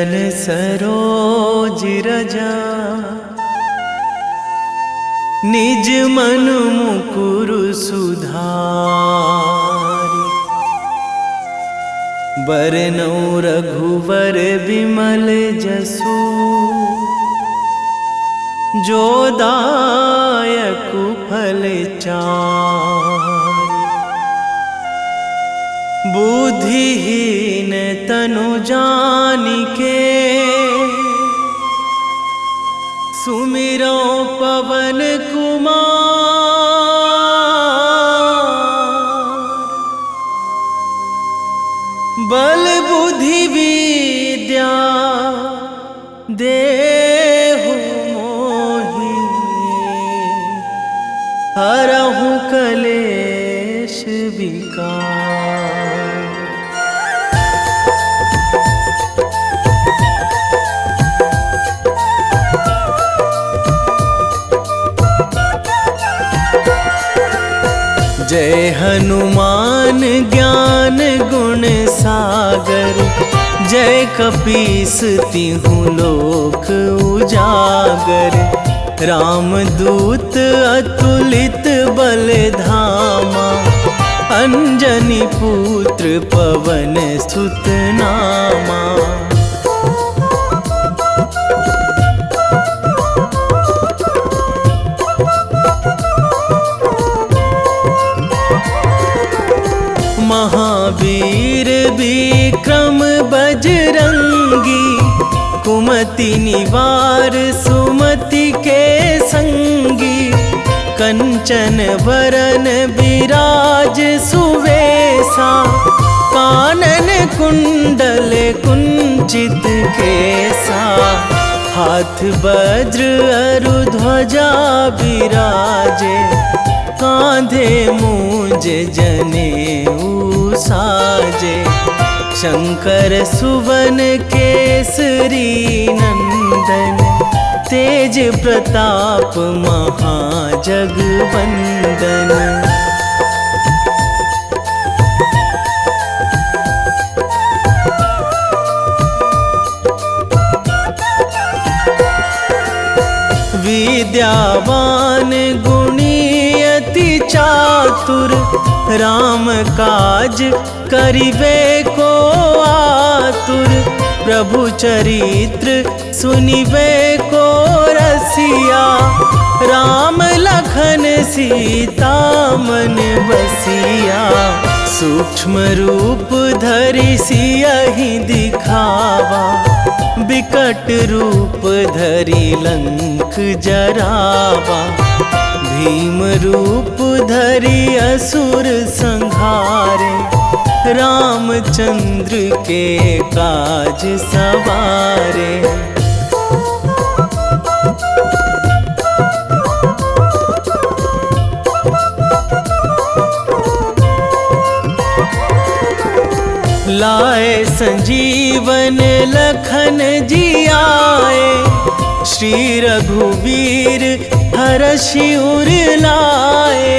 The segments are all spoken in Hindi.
चरण सरोज रजा, निज मन मुकुर सुधारि। बरनौ रघुवर बिमल जसु, जो दायक फल चारि। बुद्धिहीन तनु जानिके, सुमिरो पवन कुमार। बल बुद्धि विद्या देहु मोहि, हरहु कलेश विकार। जय हनुमान ज्ञान गुण सागर, जय कपीस तिहु लोक उजागर। रामदूत अतुलित बल धामा, अंजनी पुत्र पवन सुत नामा। महावीर विक्रम बजरंगी, कुमति निवार सुमति के संगी। कंचन वरन विराज सुवेशा, कानन कुंडल कुंचित केसा। हाथ वज्र अरु ध्वजा विराजे, कांधे मूंज जनेऊ साजे। शंकर सुवन केसरी नंदन, तेज प्रताप महाजगवंदन। विद्यावान गुणी अति चातुर, राम काज करिबे को आतुर। प्रभु चरित्र सुनिबे को रसिया, राम लखन सीता मन बसिया। सूक्ष्म रूप धरि सियहि दिखावा, बिकट रूप धरि लंक जरावा। भीम रूप धरि असुर संहारे, रामचंद्र के काज सवारे। लाए संजीवन लखन जियाए, श्री रघुवीर हरषि उर लाए।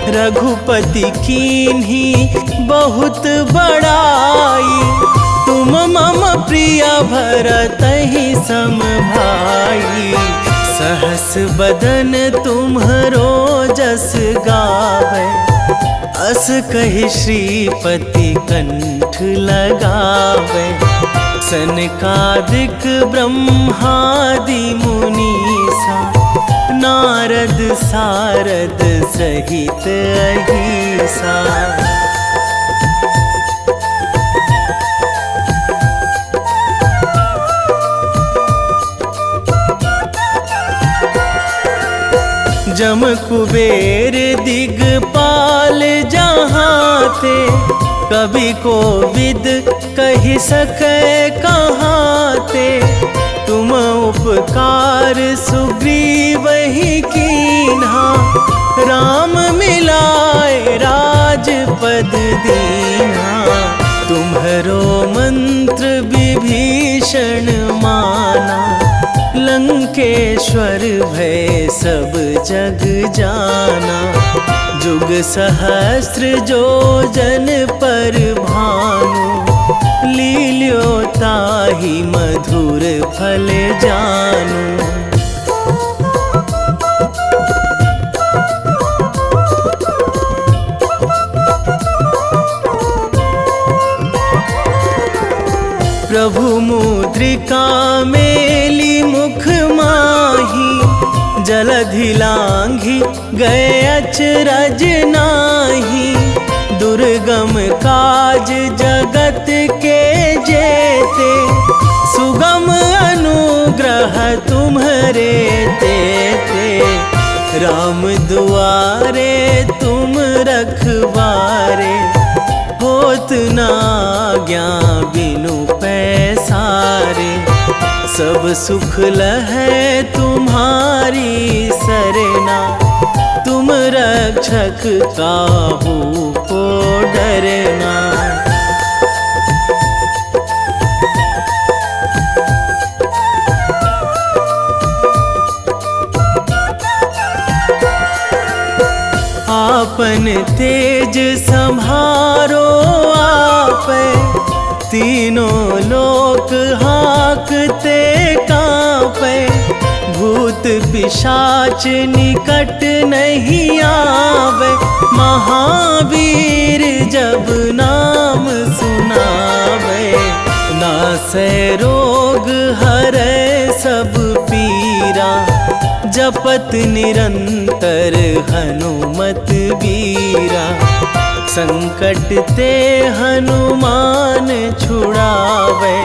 रघुपति कीन्ही बहुत बड़ाई, तुम मम प्रिय भरतहि सम भाई। सहस बदन तुम्हरो जस गावै, अस कहि श्रीपति कंठ लगावै। सनकादिक ब्रह्मादि मुनीसा, नारद सारद सहित अहिसा। जम कुबेर दिगपाल जहाँ थे, कवि कोविद कहि सकै कहाँ ते। तुम उपकार सुग्रीवहि कीन्हा, राम मिलाए राजपद दीन्हा। तुम्हरो मंत्र विभीषण माना, लंकेश्वर भय सब जग जाना। जुग सहस्त्र जो जन पर भानु, लील्यो ताहि मधुर फल जानू। प्रभु मुद्रिका मेली मुख माही, जलधि लांघी गए अचरज नाही। दुर्गम काज जगत के जेते, सुगम अनुग्रह तुम्हरे तेते। राम दुआरे तुम रखवारे, होत न आज्ञा बिनु पैसारे। सब सुख लहै तुम्हारी सरना, तुम रक्षक काहू को डरना। आपन तेज संभारो आपै, तीनों लोक हाँकते कांपै। भूत पिशाच निकट नहीं आवे, महावीर जब नाम सुनावे। नासै रोग हरै सब पीरा, जपत निरंतर हनुमत बीरा। संकट ते हनुमान छुड़ावे,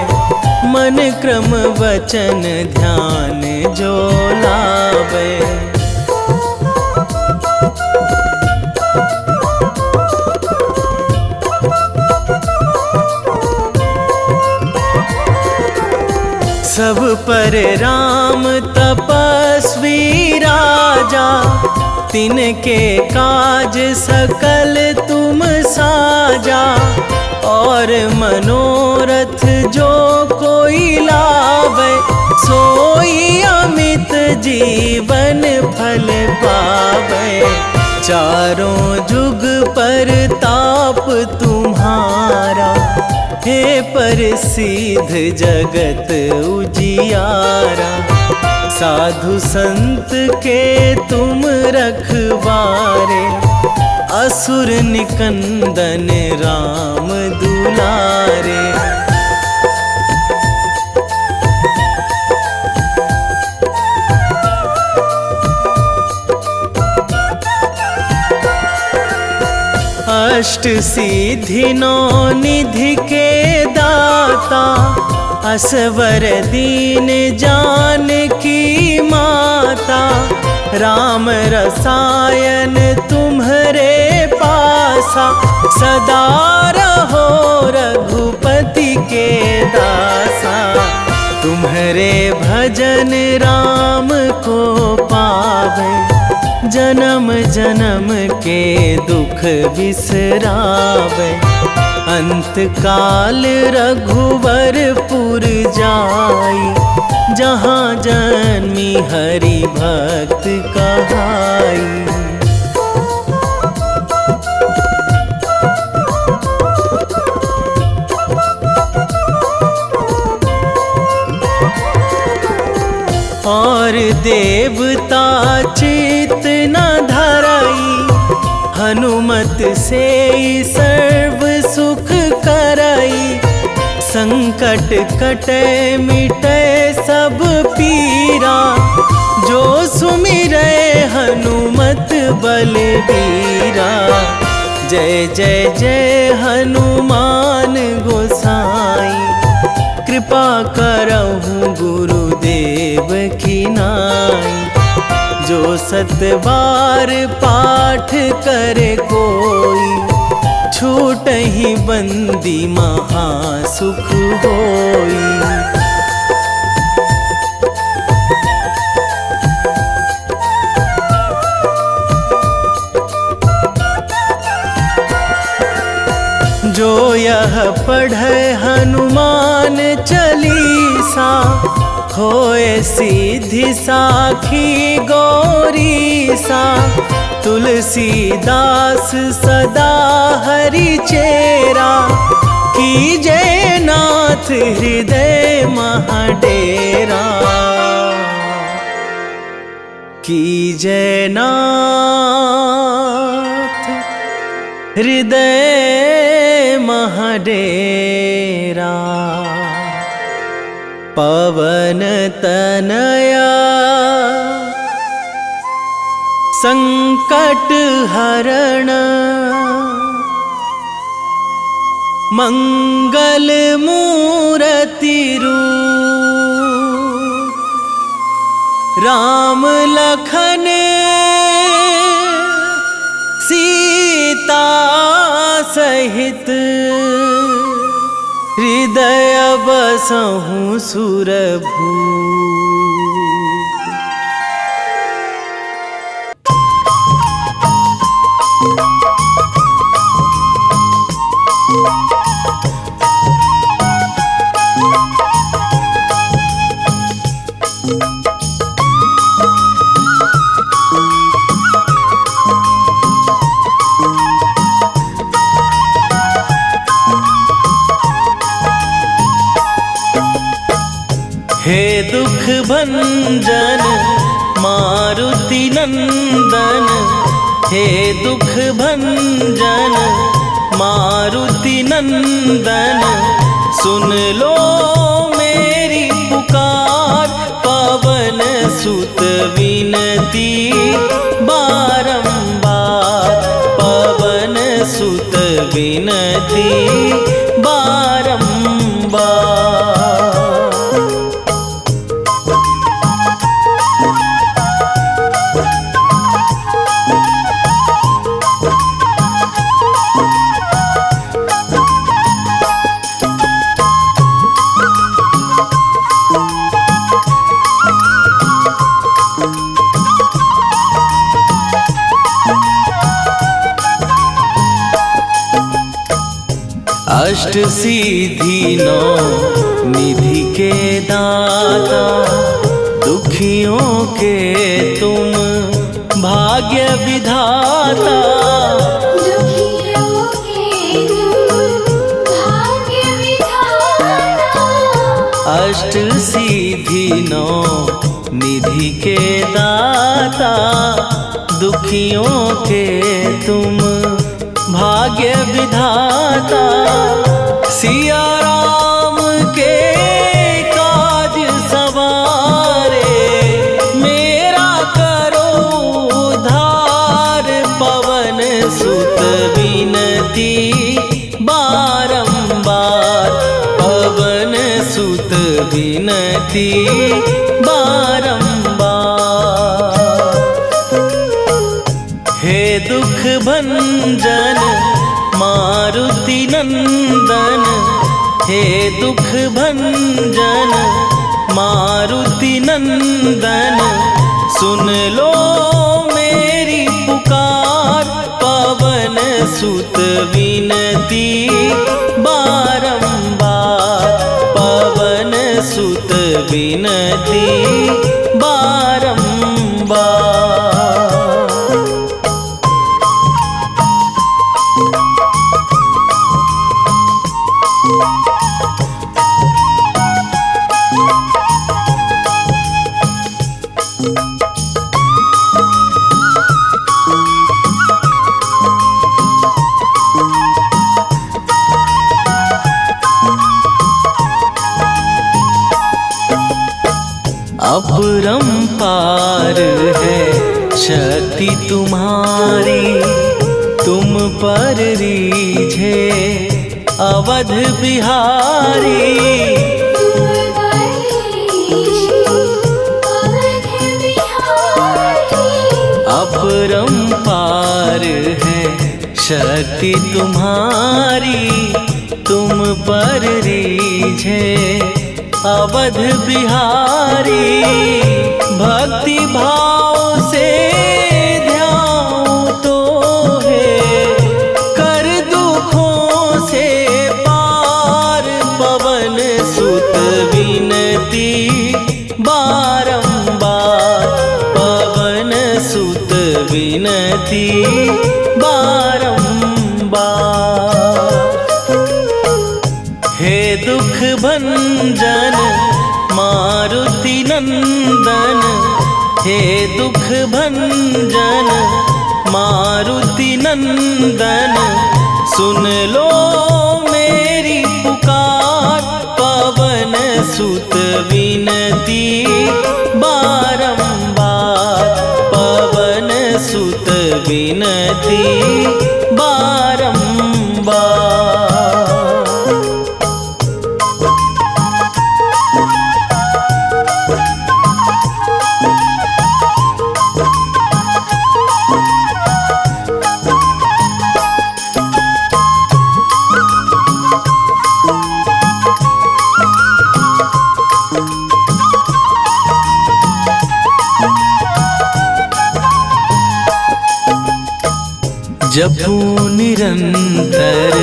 मन क्रम वचन ध्यान जो लावे। सब पर राम तपस्वी राजा, तिनके काज सकल तुम साजा। और मनोरथ जो कोई लावे, सोई अमित जीवन फल पावे। चारों जुग पर ताप तुम्हारा, हे प्रसिद्ध जगत उजियारा। साधु संत के तुम रखवारे, असुर निकंदन राम दुलारे। अष्ट सिद्धि नौ निधि के दाता, असवर दीन जानकी माता। राम रसायन तुम्हरे पासा, सदा रहो रघुपति के दासा। तुम्हरे भजन राम को पावे, जन्म जन्म के दुख बिसरावे। अंत काल रघुवरपुर जाई, जहाँ जन्मी हरि भक्त कहाई। और देवता चित न धराई, हनुमत से सर्व सुख कराई। संकट कटे मिटे सब पीरा, जो सुमिरै हनुमत बलबीरा। जय जय जय हनुमान गोसाई, कृपा करहु गुरुदेव की नाई। जो सत बार पाठ करे कोई, छूटहि बंदी महासुख होई। जो यह पढ़े हनुमान चालीसा, होए सीधी साखी गौरीसा। तुलसीदास सदा हरि चेरा, कीजे नाथ हृदय महाडेरा, कीजे नाथ हृदय महाडेरा। पवन तनया संकट हरण, मंगल मूर्ति रूप, राम लखन सीता सहित, हृदय बसहु सुरभूप। हे दुख भंजन मारुति नंदन, हे दुख भंजन मारुति नंदन, सुन लो मेरी पुकार। पवन सुत विनती बारंबार, पवन सुत विनती बारंबार। अष्ट सिद्धि नौ निधि के दाता, दुखियों के तुम भाग्य विधाता। दुखियों के तुम भाग्य विधाता। अष्ट सिद्धि नौ निधि के दाता, दुखियों के तुम भाग्य विधाता। सिया राम के काज सवारे, मेरा करो उद्धार। पवन सुत विनती बारंबार, पवन सुत विनती बारंबार। हे दुख भंजन मारुति नंदन, हे दुख भंजन मारुति नंदन, सुन लो मेरी पुकार। पवन सुत विनती बारंबार, पवन सुत विनती बारंबार। अपरंपार है शक्ति तुम्हारी, तुम पर रीझे अवध बिहारी। अपरंपार है शक्ति तुम्हारी, तुम पर रीझे अवध बिहारी। भक्ति भाव से ध्यान तो है, कर दुखों से पार। पवन सुत विनती बारंबार, पवन सुत विनती बारंबार। मारुति नंदन हे दुख भंजन मारुति नंदन सुन लो मेरी पुकार पवन सुत विनती बारंबार पवन सुत विनती बारंबार। जपू निरंतर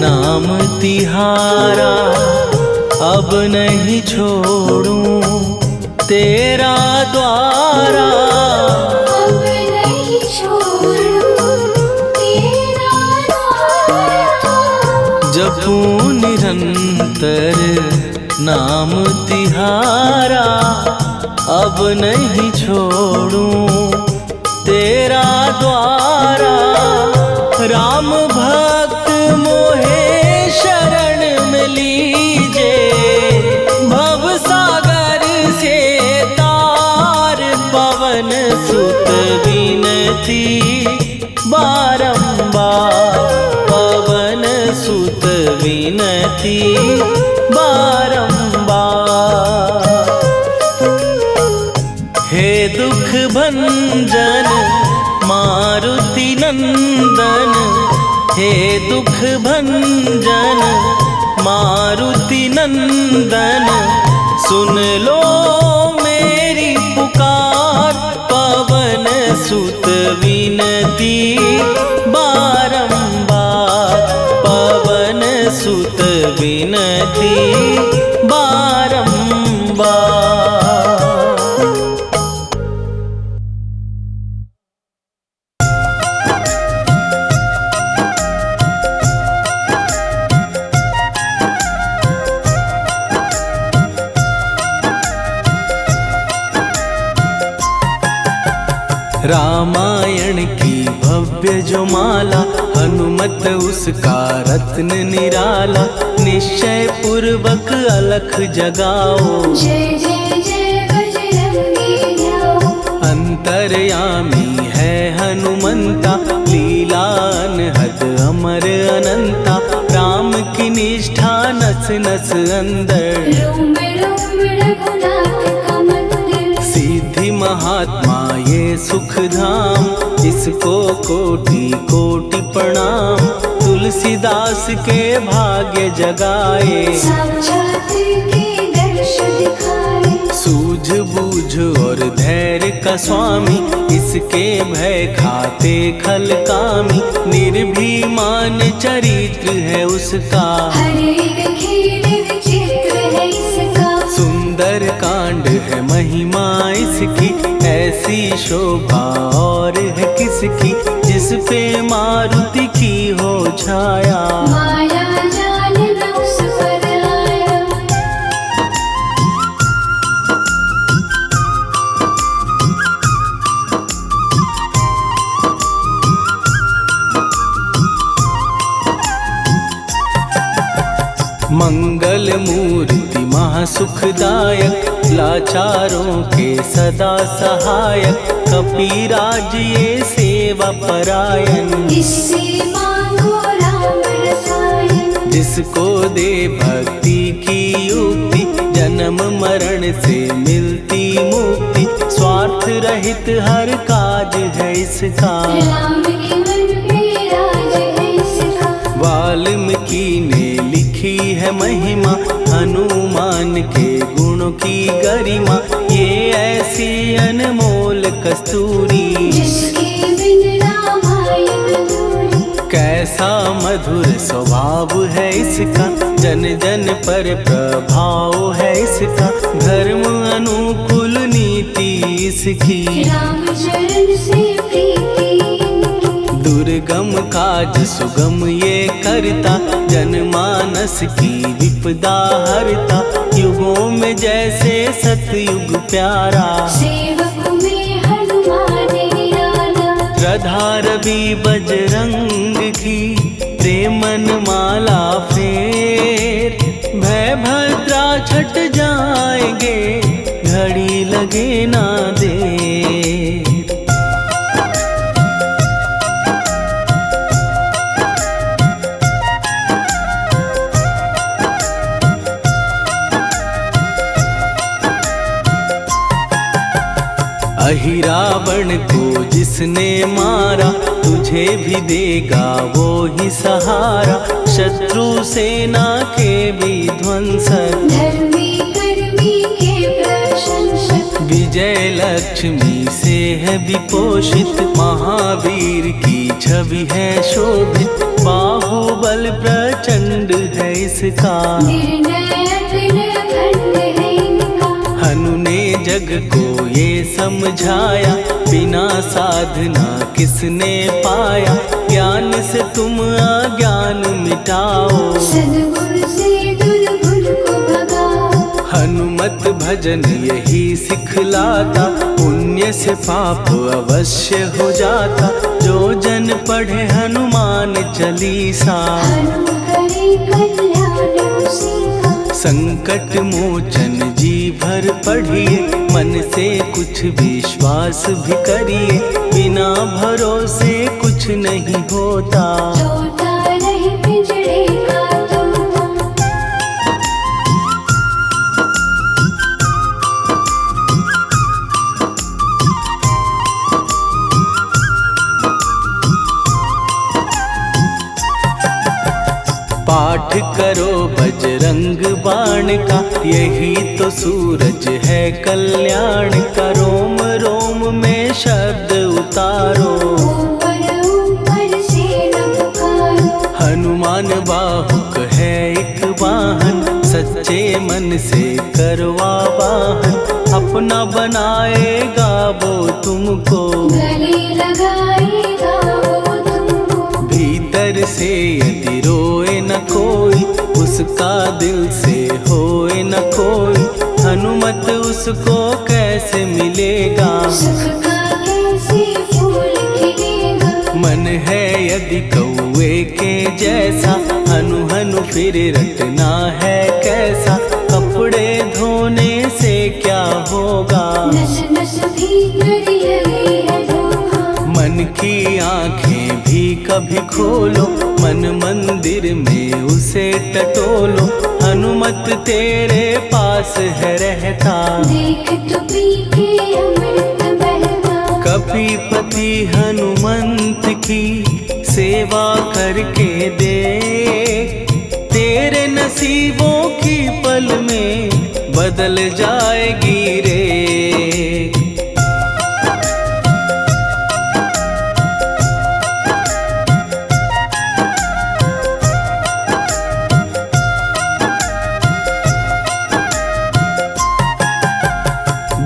नाम तिहारा अब नहीं छोड़ूं तेरा द्वारा अब नहीं छोड़ूं तेरा द्वारा। जपू निरंतर नाम तिहारा अब नहीं छोड़ूं तेरा द्वारा। राम भक्त मोहे शरण में लीजे भव सागर से तार पवन सुत विनती बारंबार पवन सुत विनती बारंबार। हे दुख भंजन मारुति नंदन हे दुख भंजन मारुति नंदन सुन लो मेरी पुकार पवन सुत विनती बारंबार पवन सुत विनती बारंबार। रामायण की भव्य जो माला हनुमत उसका रत्न निराला निश्चय पूर्वक अलख जगाओ जय जय जय बजरंगी जाओ। अंतर्यामी है हनुमंता लीला अनहद अमर अनंता राम की निष्ठा नस नस अंदर रोम रोम रघुनाथ का मंदिर सिद्धि महात्मा ये सुख धाम इसको कोटि कोटि प्रणाम तुलसीदास के भाग्य जगाए साक्षात के दर्श दिखाए। सूझबूझ और धैर्य का स्वामी इसके भय खाते खल कामी निर्भीमान चरित्र है उसका हर एक खेल विचित्र है इसका सुंदर कांड है महिमा इसकी ऐसी शोभा और है किसकी जिस पे मारुति की हो छाया माया जाल न उस पर आया। मंगल मूर्ति महासुखदायक लाचारों के सदा सहायक कपीराज ये सेवा परायण इससे मांगो राम रसायन जिसको दे भक्ति की युक्ति जन्म मरण से मिलती मुक्ति स्वार्थ रहित हर काज है इसका राम के मन में राज है इसका। वाल्मीकि ने लिखी है महिमा हनुमान के गुणों की गरिमा ये ऐसी अनमोल कस्तूरी जिसके बिन रामायण अधूरी। कैसा मधुर स्वभाव है इसका जन जन पर प्रभाव है इसका धर्म अनुकूल नीति इसकी राम चरण से प्रीति दुर्गम काज सुगम ये करता जनमानस की विपदा हरता युग युगों में जैसे सतयुग प्यारा, सेवक में हनुमान निराला। श्रद्धा रवि बजरंग की, प्रेमन माला फेर, भय भद्रा छट जाएंगे, घड़ी लगे ना देर। अहि रावण को जिसने मारा, तुझे भी देगा वो ही सहारा, शत्रु सेना के विध्वंसक, धर्मी कर्मी के प्रशंसक। विजय लक्ष्मी से है विपोषित, महावीर की छवि है शोभित, बाहुबल प्रचंड है इसका, निर्णय अखंड है इनका। हनु ने जग को ये समझाया, बिना साधना किसने पाया, ज्ञान से तुम अज्ञान मिटाओ, सद्गुण से दुर्गुण को भगाओ। हनुमत भजन यही सिखलाता, पुण्य से पाप अवश्य हो जाता, जो जन पढ़े हनुमान चालीसा, हनु करे कल्याण उसी का। संकट मोचन जी भर पढ़िए, मन से कुछ विश्वास भी करिए, बिना भरोसे कुछ नहीं होता, तोता रहे पिंजड़े का तोता। पाठ करो बजरंग बाण का, यही तो सूरज है कल्याण का, रोम रोम में शब्द उतारो, ऊपर ऊपर से न पुकारो। हनुमान बाहुक है एक वाहन, सच्चे मन से करवा वाहन, अपना बनाएगा वो तुमको, गले लगाएगा वो तुमको। भीतर से यदि रोए न कोई, उसका दिल से होए न कोई, हनुमत उसको कैसे मिलेगा, सुख का कैसे फूल खिलेगा। मन है यदि कौवे के जैसा, हनु हनु फिर रटना है कैसा, कपड़े धोने से क्या होगा, नस नस भीतर लगी है धोखा। मन की आंखें भी कभी खोलो, मन मंदिर में उसे टटोलो, हनुमत तेरे पास है रहता, देख तो पी के अमृत बहता। कपीपति हनुमंत की सेवा करके दे, तेरे नसीबों की पल में बदल जाएगी रे।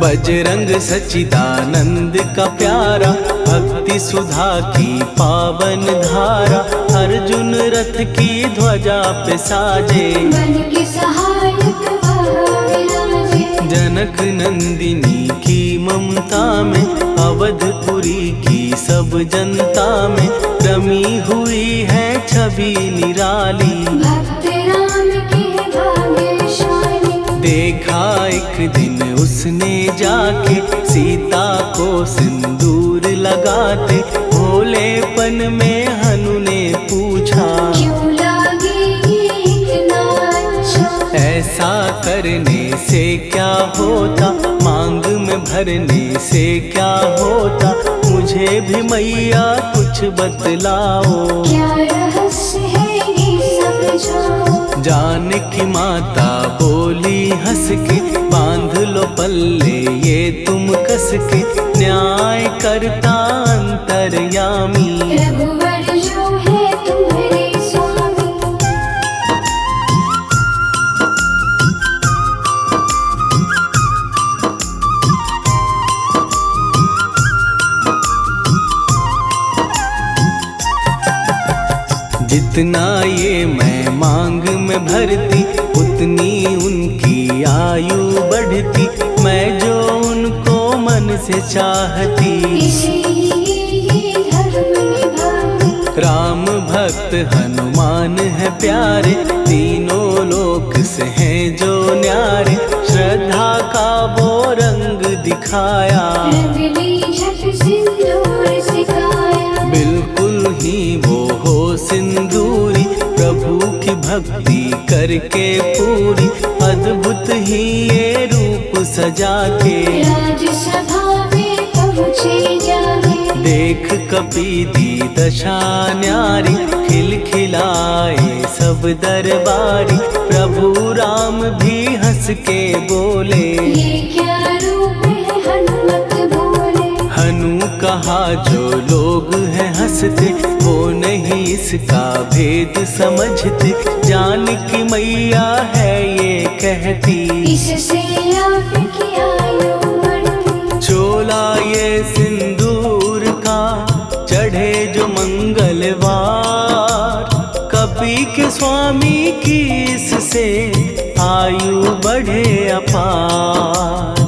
बजरंग सच्चिदानंद का प्यारा, भक्ति सुधा की पावन धारा, अर्जुन रथ की ध्वजा पे साजे, मन के सहायक वहाँ विराजे। जनक नंदिनी की ममता में, अवधपुरी की सब जनता में, रमी हुई है छवि निराली, भक्त राम के भाग्यशाली। देखा एक दिन उसने जाके, सीता को सिंदूर लगाते, भोलेपन में हनु ने पूछा, क्यों लागे ये इतना अच्छा। ऐसा करने से क्या होता, मांग में भरने से क्या होता, मुझे भी मैया कुछ बतलाओ, क्या रहस्य है ये समझाओ। जानकी माता बोली हंस के, बांध लो पल्ले ये तुम कस के, न्याय करता अंतर्यामी, रघुवर जो है तुम्हारे स्वामी। जितना ये मैं मांग में भरती उतनी उनकी आयु बढ़ती, मैं जो उनको मन से चाहती। इसीलिए धर्म निभाती। राम भक्त हनुमान है प्यारे, तीनों लोक से हैं जो न्यारे। श्रद्धा का वो रंग दिखाया, रंगली झट सिंदूर सिखाया। बिल्कुल ही वो हो सिंदूरी, प्रभु की भक्ति करके पूरी। अद्भुत ही ये रूप सजा के, राजसभा में पहुँचे जाके। देख कपीदी दशा न्यारी, खिलखिलाए सब दरबारी। प्रभु राम भी हंस के बोले, ये क्या रूप है हनुमत बोले। हनु कहा जो लोग हैं हंसते, वो नहीं इसका भेद समझते। जानकी मैया है ये कहती, इससे आपकी आयु बढ़ती। चोला ये सिंदूर का चढ़े जो मंगलवार, कपी के स्वामी की इससे आयु बढ़े अपार।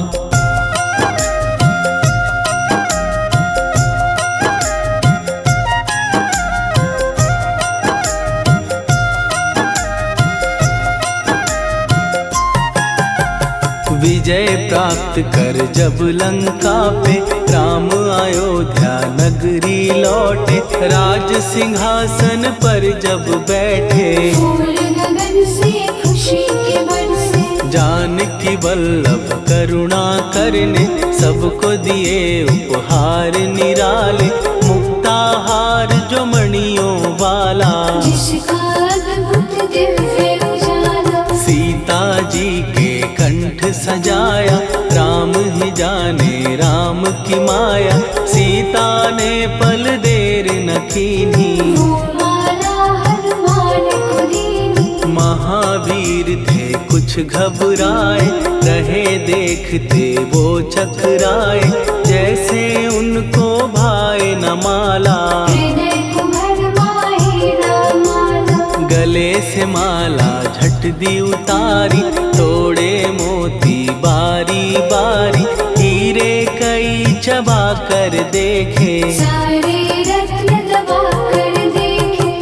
विजय प्राप्त कर जब लंका पे, राम अयोध्या नगरी लौटे। राज सिंहासन पर जब बैठे, फूल गगन से खुशी के बरसे। जानकी वल्लभ करुणा करने, सबको दिए उपहार निराले। मुक्ताहार जो मणियों वाला, जिसका अद्भुत दिव्य उजाला। सीता जी के कंठ सजाया, राम ही जाने राम की माया। सीता ने पल देर न कीन्ही, वो माला हनुमान को दीनी। महावीर थे कुछ घबराए, रहे देखते वो चकराए। जैसे उनको भाए न माला, हृदय को भरमाए रामाला। गले से माला झट दी उतारी, तोड़े मोती बारी बारी। हीरे कई चबा कर देखे, सारे रत्न दबा कर देखे।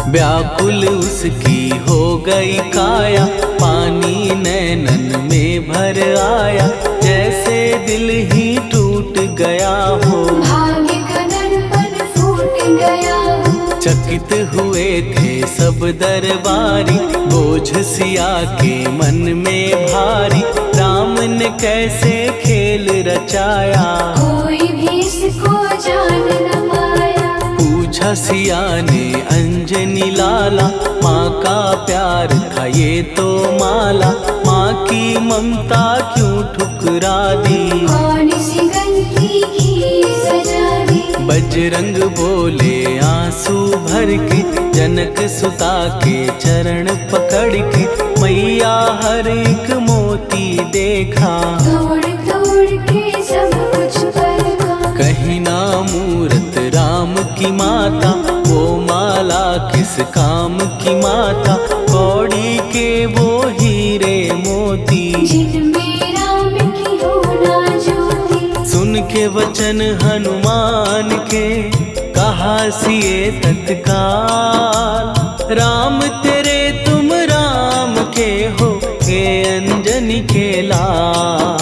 व्याकुल उसकी हो गई काया, पानी नैनन में भर आया। जैसे दिल ही टूट गया हो, भाग्य का दर्पण फूट गया हो। चकित हुए थे सब दरबारी, बोझ सिया के मन में भारी। राम ने कैसे खेल रचाया, कोई भी इसको जान न पाया। पूछा सिया ने अंजनी लाला, माँ का प्यार था ये तो माला। माँ की ममता क्यों ठुकरा दी, कौन सी गलती की सजा दी। बजरंग बोले आंसू भर के, जनक सुता के चरण पकड़ के। मैया हर एक मोती देखा, तोड़ तोड़ के सब कुछ परखा। कहीं ना मूरत राम की माता, वो माला किस काम की माता। कौड़ी के वो हीरे मोती, जिनमें राम की होना ज्योति। सुन के वचन हनुमान के, कहा सिए तत्काल। राम तेरे तुम राम के हो, के अंजनी के लाल।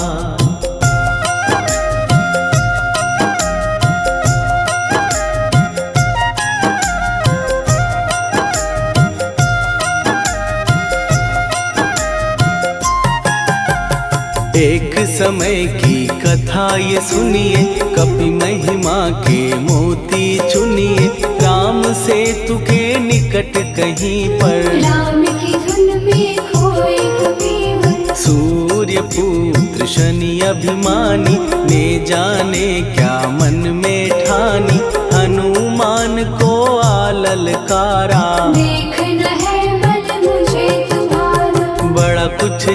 एक समय की कथा ये सुनिए, कपि महिमा के मोती चुनिए। राम सेतु के निकट कहीं पर, राम की धुन में खोए कबीर। सूर्य पुत्र शनि अभिमानी, ने जाने क्या मन में ठानी। हनुमान को आललकारा, देखना है मन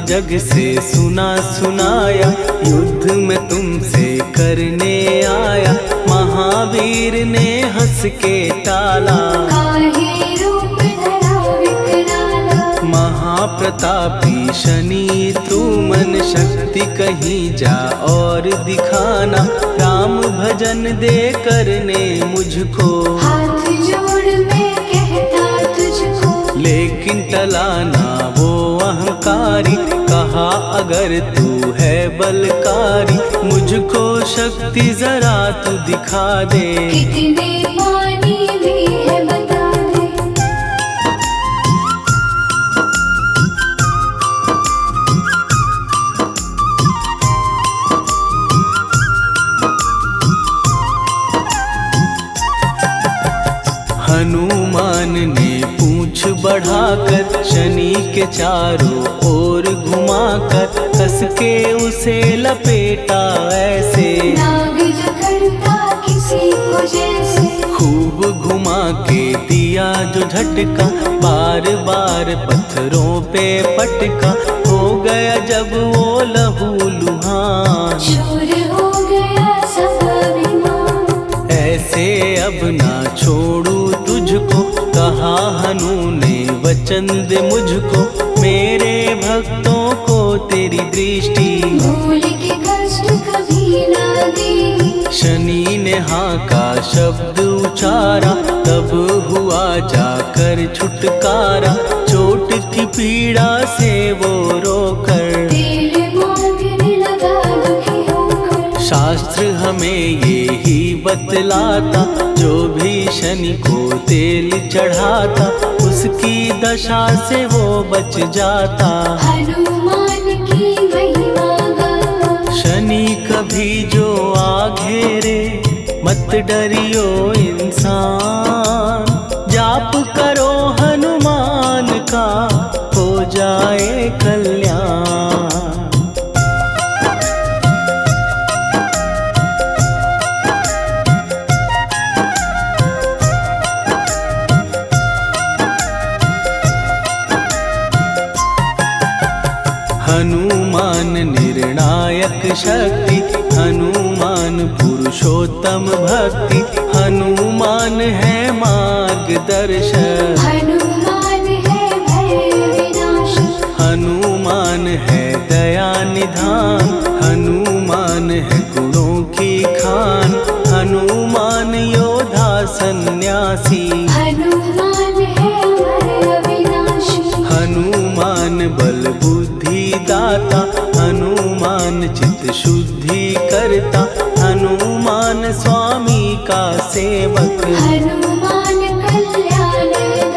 जग से सुना सुनाया, युद्ध में तुमसे करने आया। महावीर ने हंस के टाला, काहे रूप धरा विकराला। महाप्रतापी शनि तू मन शक्ति कहीं जा और दिखाना। राम भजन दे करने मुझको, हाथ जोड़ मैं कहता तुझको। लेकिन टला ना वो अहंकारी, कहा अगर तू है बलकारी, मुझको शक्ति जरा तू दिखा दे। कितने पानी भी है बता दे। हनुमान ने पूंछ बढ़ाकर शनि के चारों ओर घुमाकर, कस के उसे लपेटा ऐसे। नाग जो करता किसी को जैसे, खूब घुमा के दिया जो झटका, बार बार पत्थरों पे पटका। हो गया जब वो लहू लुहान, शूर हो गया सब अभिमान। ऐसे अब ना छोड़ू तुझको, कहा हनु ने वचन दे मुझको। मेरे भक्तों को तेरी दृष्टि, भूल के कष्ट कभी ना दे। शनि ने हाँ का शब्द उचारा, तब हुआ जाकर छुटकारा। चोट की पीड़ा से वो रोकर, तेल मांगने लगा दुखी होकर। शास्त्र हमें ये ही बतलाता, जो भी शनि को तेल चढ़ाता, उसकी दशा से वो बच जाता। हनुमान की महिमा गाता, शनि कभी जो आ घेरे, मत डरियो इंसान। जाप करो हनुमान का, हो जाए कल्याण। हनुमान निर्णायक शक्ति, हनुमान पुरुषोत्तम भक्ति। हनुमान है मार्गदर्शक, हनुमान है भय विनाशक। हनुमान है दया निधान, हनुमान है गुणों की खान। हनुमान योद्धा सन्यासी, हनुमान है अमर अविनाशी। हनुमान बल बुद्धि दाता, हनुमान चित्त शुद्धि करता। हनुमान स्वामी का सेवक, हनुमान कल्याणदायक।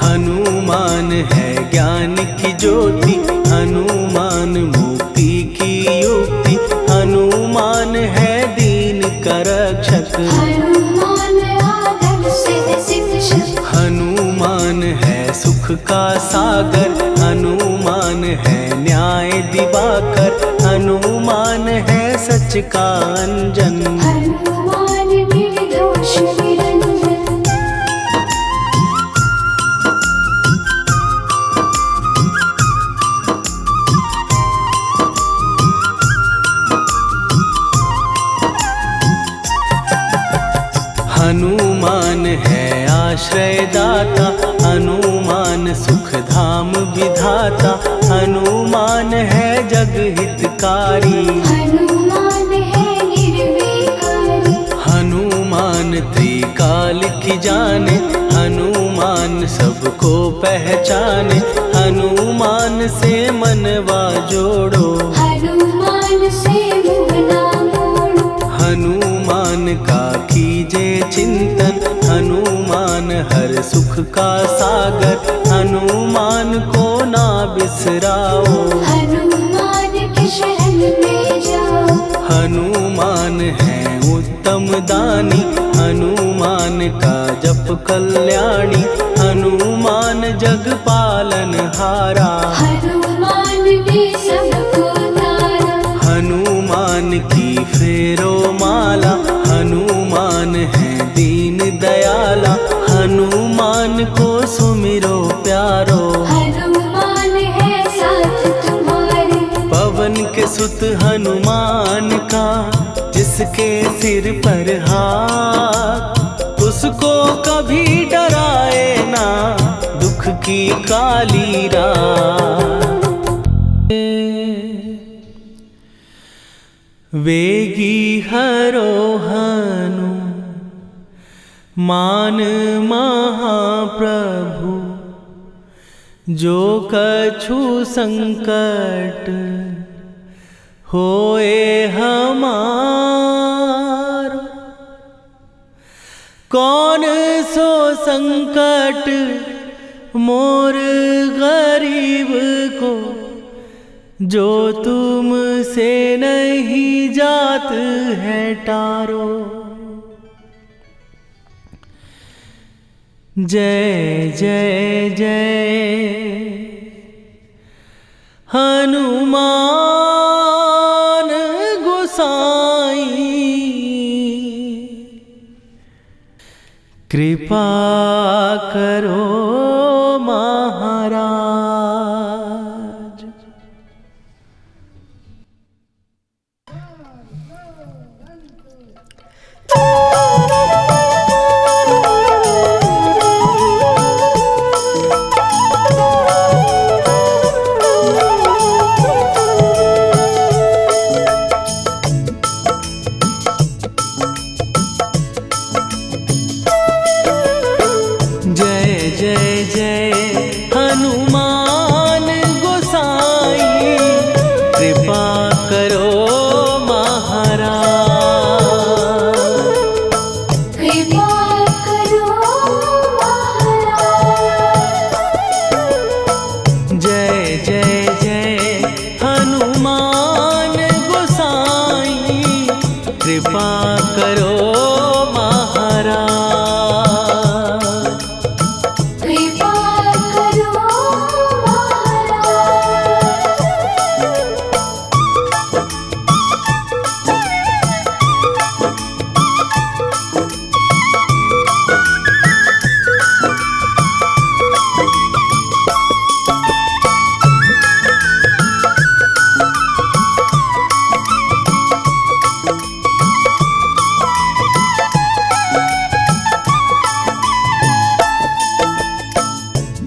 हनुमान है ज्ञान की ज्योति, हनुमान मुक्ति की युक्ति। हनुमान है दीन का रक्षक, हनुमान आदर से शिक्षक। हनुमान है सुख का सागर, हनुमान है न्याय दिवाकर। हनुमान है सच का अंजन, हनुमान निर्दोष निरंजन। हनुमान है आश्रयदाता, हनुमान सुख धाम विधाता। हनुमान है जग हितकारी, हनुमान है निर्विकारी। हनुमान त्रिकाल की जाने, हनुमान सबको पहचाने। हनुमान से मनवा जोड़ो, हनुमान से मुँह ना मोड़ो। हनुमान का कीजे चिंतन, हनुमान हर सुख का सागर। हनुमान को ना बिसराओ, हनुमान के शरण में जाओ। हनुमान है उत्तम दानी, हनुमान का जप कल्याणी। हनुमान जग पालन हारा, हनुमान ने सबको तारा। हनुमान की फेरो माला, हनुमान है दीन दयाला। हनुमान को सुमिरो प्यारो, हनुमान है साथ तुम्हारा। का जिसके सिर पर हाथ, उसको कभी डराए ना दुख की काली रात। वेगी हरोहनु मान महाप्रभु, जो कछु संकट होए हमारो। कौन सो संकट मोर गरीब को, जो तुमसे नहीं जात है टारो। जय जय जय हनुमान गोसाई, कृपा करो महाराज। कृपा करो महाराज, कृपा करो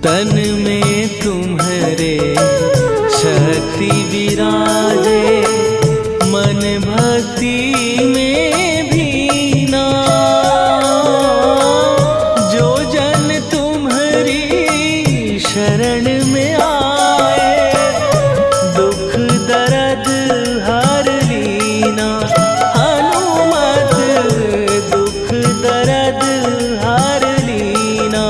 तन में तुम्हारे शक्ति विराजे, मन भक्ति में भीना। जो जन तुम्हारी शरण में आए, दुख दर्द हर लीना। हनुमत दुख दर्द हर लीना।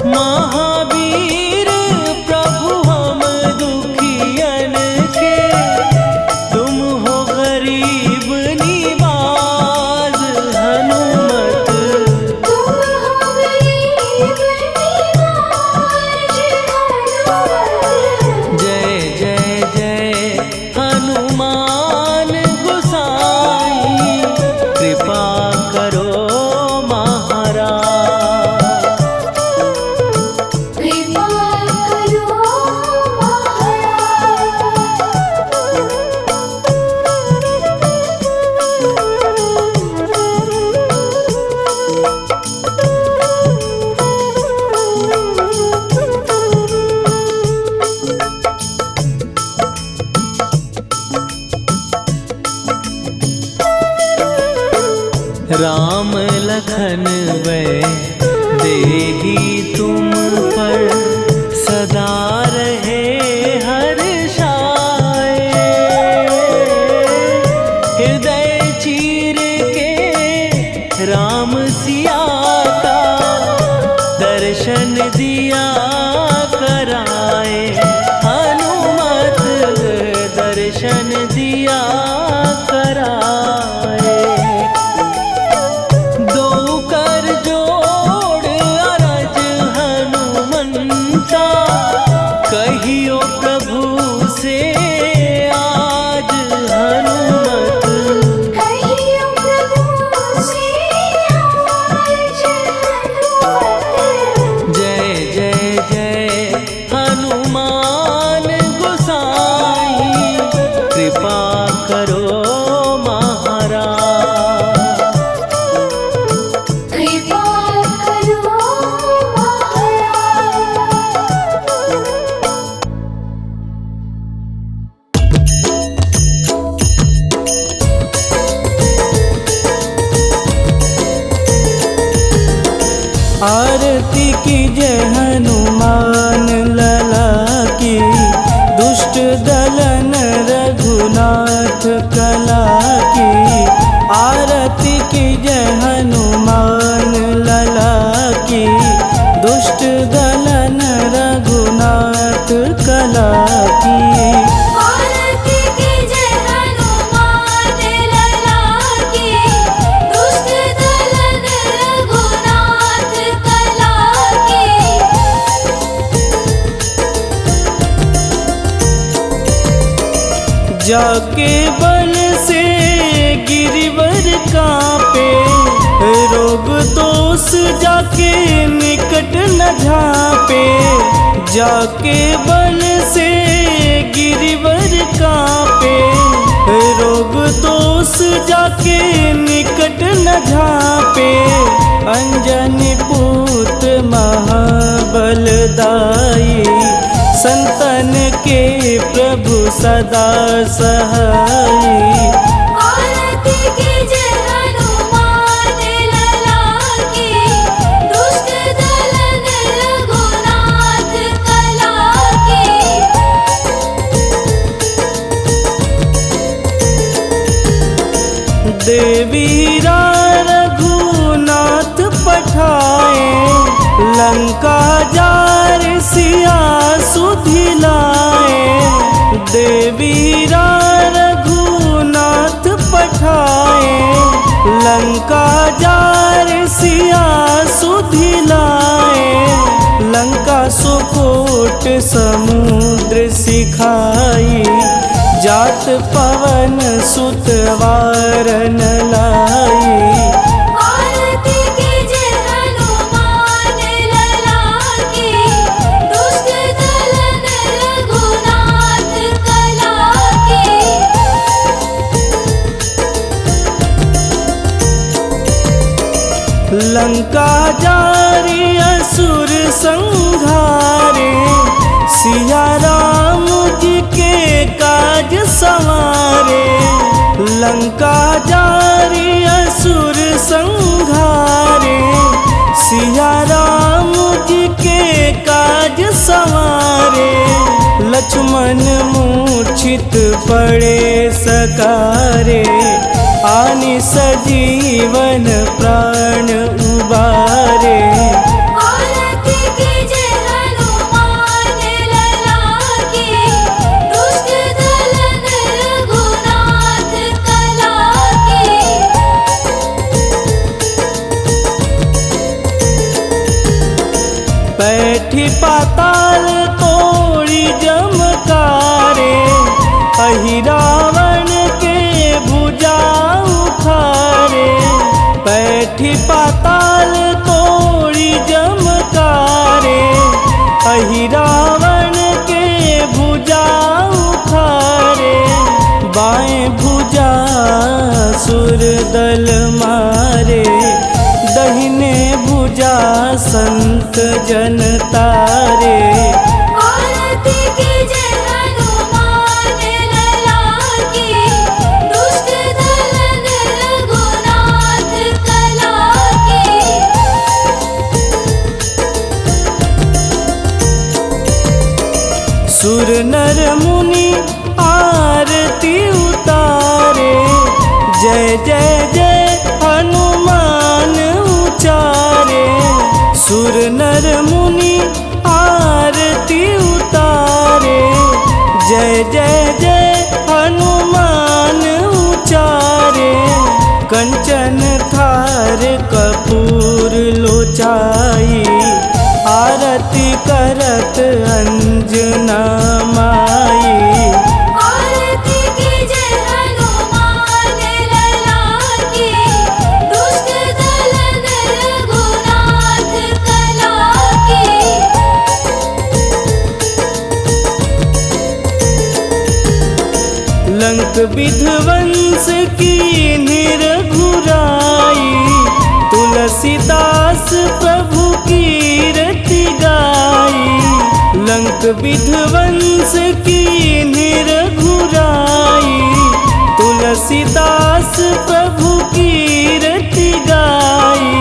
महावीर प्रभु हम दुखियन के, तुम हो गरीब निवाज। हनुमत तुम हो गरीब निवाज। जय जय जय हनुमान गोसाई, कृपा करो महाराज। कृपा करो राम लखन वै देही तुम पर, सदा रहे हर्षाए। हृदय चीर के राम सिया का, दर्शन दिया कराए। हनुमत दर्शन दिया कराए। दो कर जोड़ अरज हनुमत करो महाराज। कृपा करो महाराज। आरती कीजय हनुमान लला की, दुष्ट दलन रघुनाथ कला की। आरती कीजय हनुमान लला की, दुष्ट दलन रघुनाथ कला की। आरती कीजय हनुमान लला की, दुष्ट दलन रघुनाथ कला की। जाके बल से गिरिवर कांपे, रोग दोष जाके निकट न झांपे। जाके बल से गिरिवर कांपे, रोग दोष जाके निकट न झांपे। अंजनी पूत महाबलदाई, संतन के प्रभु सदा सहाई। आरती कीजय हनुमान लला की, दुष्ट दलन रघुनाथ कला की। देवीरा रघुनाथ पठाए, लंका जार सिया सुधिलाए। देवीरा रघुनाथ पठाए, लंका जार सिया सुधिलाए। लंका सुकोट समुद्र सिखाई, जात पवन सुत वारन लाई। आरती कीजय हनुमान लला की, दुष्ट दलन रघुनाथ कला की। लंका जारी असुर संहारे, सिया राम जी के काज संवारे। लंका जारी असुर संहारे, सिया राम जी के काज संवारे। लक्ष्मण मूर्छित पड़े सकारे, आनि सजीवन प्राण उबारे। आरती कीजय हनुमान लला की, दुष्ट दलन रघुनाथ कला की। बैठी पाताल तोड़ी जमकारे, अहिरावण के भुजा उखारे। बैठी पाताल तोड़ी जमकारे, अहिरावण के भुजा उखारे। बाएं भुजा सुर दल मारे, दहिने भुजा संत जन तारे। आरती कीजय हनुमान लला की, दुष्ट दलन रघुनाथ कला की। सुर नर मुनि आरती उतारे, जय जय जय हनुमान उचारे। सुर नर मुनि आरती उतारे, जय जय जय हनुमान उचारे। कंचन थार कपूर लोचाई, आरती करत अंजना माई। आरती कीजय हनुमान लला की, दुष्ट दलन रघुनाथ कला की। लंक विध्वंस की निरघुराई, तुलसीदास प्रभु कीर्ति गाई। लंक विध्वंस की निरघुराई, तुलसीदास प्रभु कीर्ति गाई।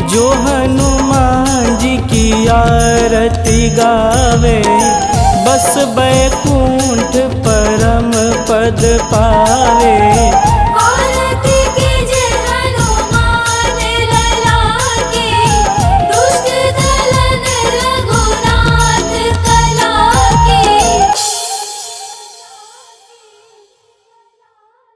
जो हनुमान जी की आरती गावे, बस बैकुंठ परम पद पावे।